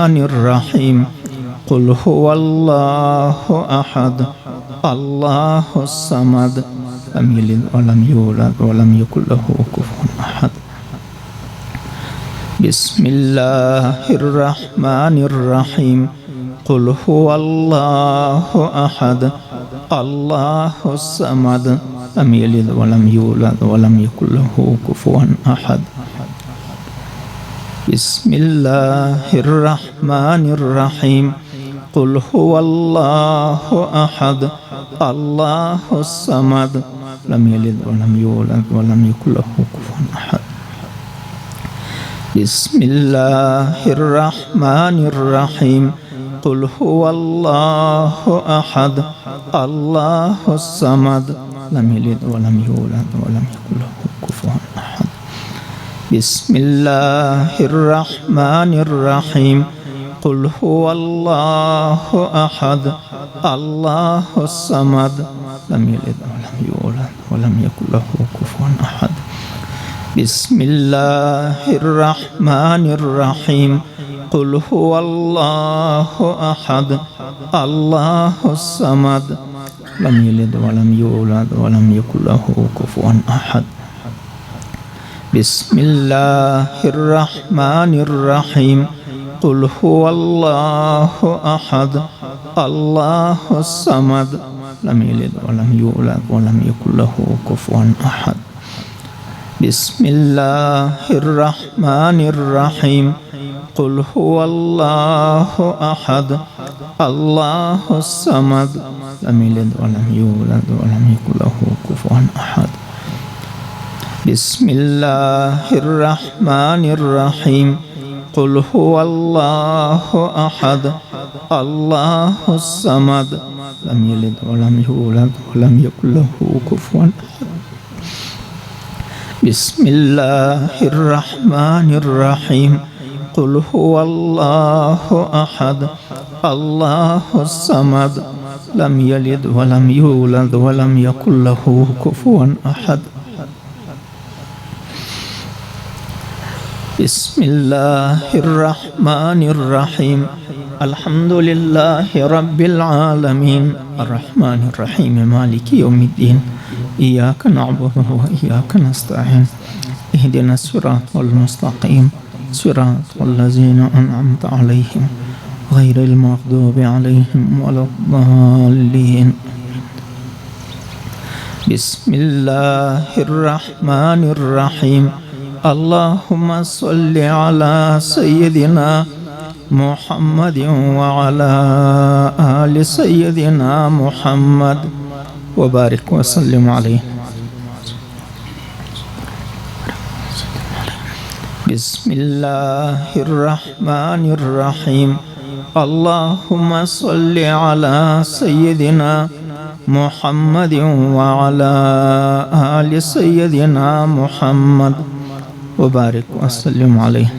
الرحيم قل هو الله أحد الله الصمد لم يلد ولم يولد ولم يكن له كفوا أحد بسم الله الرحمن الرحيم قل هو الله أحد الله الصمد لم يلد ولم يولد ولم يكن له كفوا أحد بسم الله الرحمن الرحيم قل هو الله أحد الله الصمد لم يلد ولم يولد ولم يكن له كفوا أحد بسم الله الرحمن الرحيم قل هو الله أحد الله الصمد لم يلد ولم يولد ولم يكن له كفوا أحد بسم الله الرحمن الرحيم قل هو الله أحد الله الصمد لم يلد ولم يولد ولم يكن له كفوا أحد بسم الله الرحمن الرحيم قل هو الله أحد الله الصمد لم يلد ولم يولد ولم يكن له كفوا أحد بسم الله الرحمن الرحيم قل هو الله أحد الله الصمد لم يلد ولم يولد ولم يكن له كفوا أحد بسم الله الرحمن الرحيم قل هو الله أحد الله الصمد لم يلد ولم يولد ولم يكن له كفوا أحد بسم الله الرحمن الرحيم قل هو الله أحد الله الصمد لم يلد ولم يولد ولم يكن له كفوا أحد بسم الله الرحمن الرحيم قل هو الله أحد الله الصمد لم يلد ولم يولد ولم يكن له كفوا أحد بسم الله الرحمن الرحيم الحمد لله رب العالمين الرحمن الرحيم مالك يوم الدين إياك نعبد وإياك نستعين اهدنا الصراط المستقيم صراط الذين أنعمت عليهم غير المغضوب عليهم ولا الضالين بسم الله الرحمن الرحيم اللهم صل على سيدنا محمد وعلى آل سيدنا محمد وبارك وسلم عليه بسم الله الرحمن الرحيم اللهم صل على سيدنا محمد وعلى آل سيدنا محمد وبارك وسلم عليه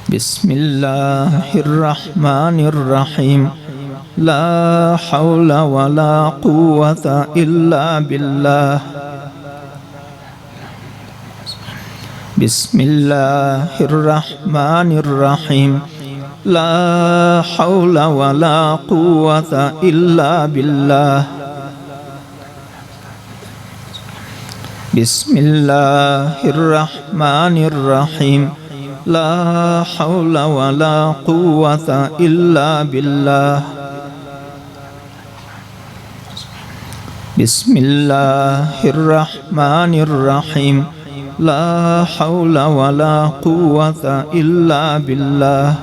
بسم الله الرحمن الرحيم لا حول ولا قوة إلا بالله بسم الله الرحمن الرحيم لا حول ولا قوة إلا بالله بسم الله الرحمن الرحيم لا حول ولا قوة إلا بالله بسم الله الرحمن الرحيم لا حول ولا قوة إلا بالله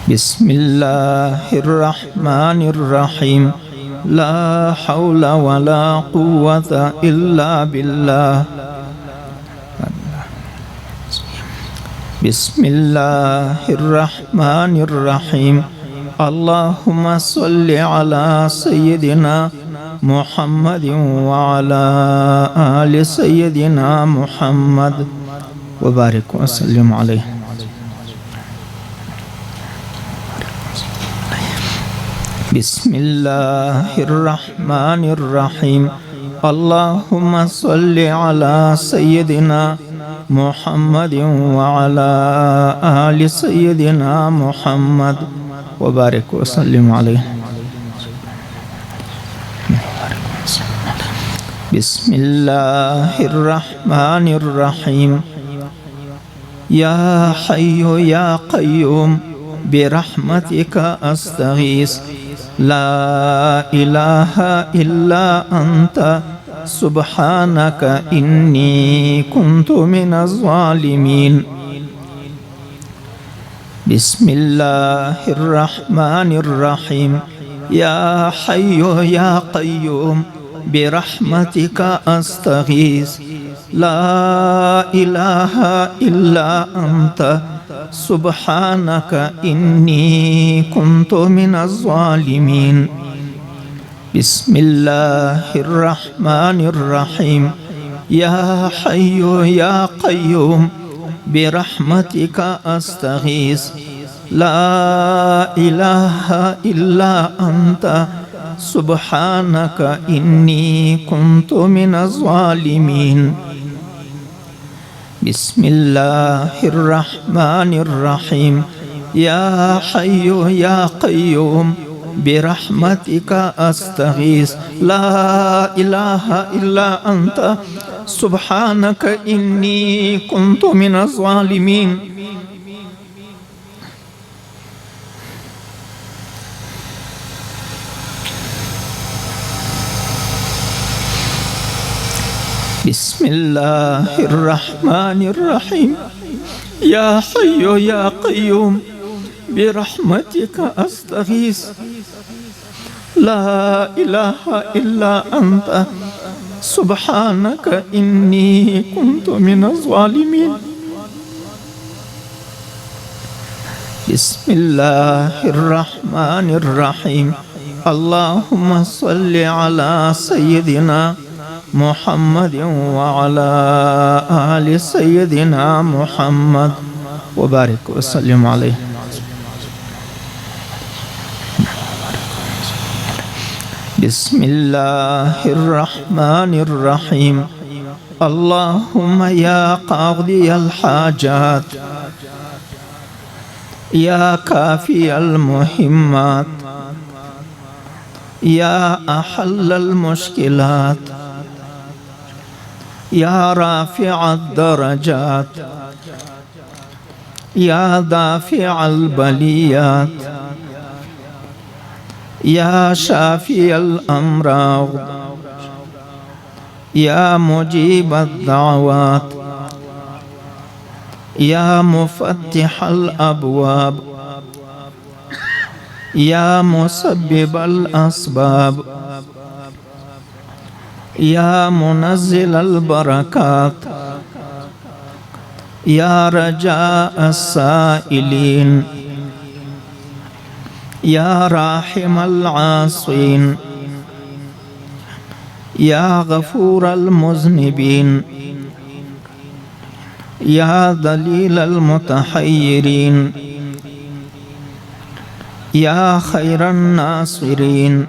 بسم الله الرحمن الرحيم لا حول ولا قوة إلا بالله بسم الله الرحمن الرحيم اللهم صل على سيدنا محمد وعلى آل سيدنا محمد وبارك وسلم عليه بسم الله الرحمن الرحيم اللهم صل على سيدنا محمد وعلى آل سيدنا محمد وبارك وسلم عليه. بسم الله الرحمن الرحيم. يا حي يا قيوم برحمتك أستغيث لا إله إلا أنت سبحانك إني كنت من الظالمين. بسم الله الرحمن الرحيم. يا حي يا قيوم برحمتك أستغيث لا إله إلا أنت سبحانك إني كنت من الظالمين. بسم الله الرحمن الرحيم. يا حي يا قيوم برحمتك أستغيث لا إله إلا أنت سبحانك إني كنت من الظالمين. بسم الله الرحمن الرحيم. يا حي يا قيوم برحمتك أستغيث لا إله إلا أنت سبحانك إني كنت من الظالمين. بسم الله الرحمن الرحيم. يا حي يا قيوم برحمتك أستغيث لا إله إلا أنت سبحانك إني كنت من الظالمين. بسم الله الرحمن الرحيم. اللهم صل على سيدنا محمد وعلى آل سيدنا محمد وبارك وسلم عليه. بسم الله الرحمن الرحيم. اللهم يا قاضي الحاجات يا كافي المهمات يا أحل المشكلات يا رافع الدرجات يا دافع البليات يا شافي الأمراض يا مجيب الدعوات يا مفتح الأبواب يا مسبب الأسباب يا منزل البركات يا رجاء السائلين يا راحم العاصين يا غفور المذنبين يا ذليل المتحيرين يا خير الناصرين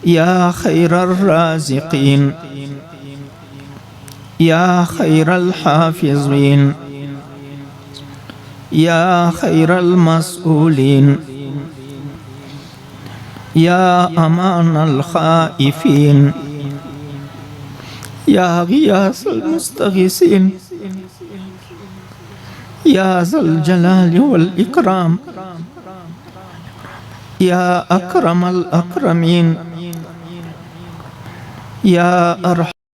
يا خير الرازقين يا خير الحافظين يا خير المسؤولين يا أمان الخائفين يا غياث المستغيثين يا ذا الجلال والإكرام يا أكرم الأكرمين يا أرحم